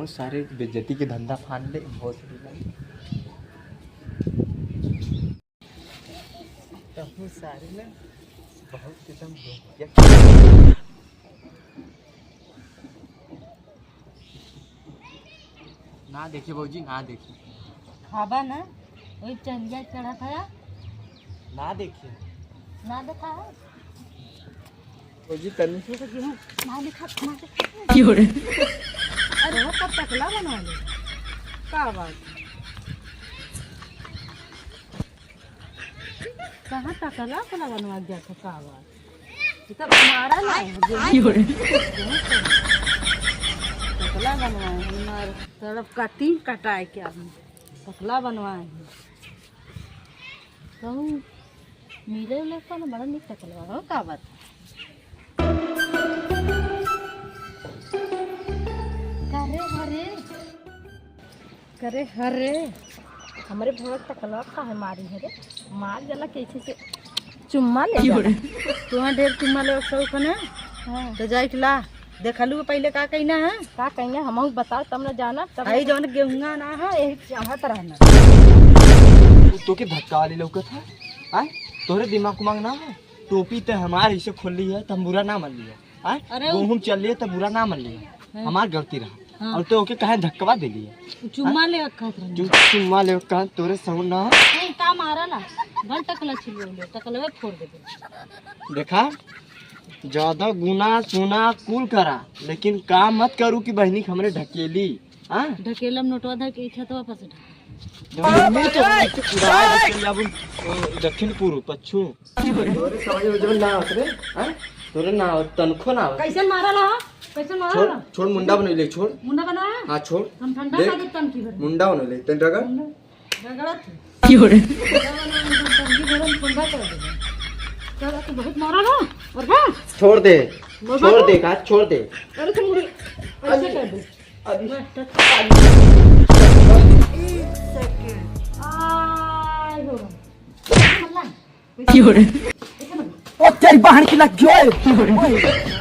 बहुत सारे बेइज्जती के धंधा फाड़ ले बहुत सारे ना बहुत किस्म ना देखिए बाबूजी ना देखिए खाबा ना वही चंदिया चढ़ा था ना देखिए ना देखा है बाबूजी तनी ना देखा ना देखा अरे वो कब टकला बनवा ले का बात कहाँ टकला कला बनवा गया था का बात इतना हमारा ना टकला बनवाए हमारे तरफ कटिंग कटाए क्या टकला बनवाए हैं कहूँ मिले उले को ना बड़ा नहीं टकला हो का बात करे हरे हमारे भगत टकला का है मारी है रे मार जला कैसे से चुम्मा ले तुहाँ ढेर चुम्मा ले शौक ना तो जाइला देखलू पहले का कहना है का कहना हम बता तब न जाना तब आई जौन गेहूँ ना है यही चाहत रहना तो के धक्का वाली लौकत है आ तोरे दिमाग कुमाग ना है टोपी तो हमारे इसे खोल ली है तब बुरा ना मान लिया अरे हम चल लिए तब बुरा ना मान लिया हमार गलती रहा हाँ। और तो ओके कहे धक्का दे लिया चुम्मा ले चुम्मा ले तोरे संग ना नहीं का मारा ना भल टकला छिले टकलवे फोड़ दे देखा ज्यादा गुना सुना कुल करा लेकिन काम मत करू कि बहनी हमरे ढकेली हां ढकेलम नोटवा धर के इच्छा तो वापस दक्षिण पूर्व पश्चिम तोरे समझ में ना आत रे हां तोरे ना तनखो ना कैसे मारा ला कैसे मारा छोड़ मुंडा बन ले छोड़ मुंडा बनाया हां छोड़ हम ठंडा का दे तन की मुंडा बन ले तन रगड़ रगड़त क्यों रे तन की गरम मुंडा कर दे चल तो बहुत मारा ना और बा छोड़ दे का छोड़ दे अरे तुम मुड़ी ऐसे कर दे अभी सेकंड आई हो क्यों रे ओ तेरी बहन की लग गई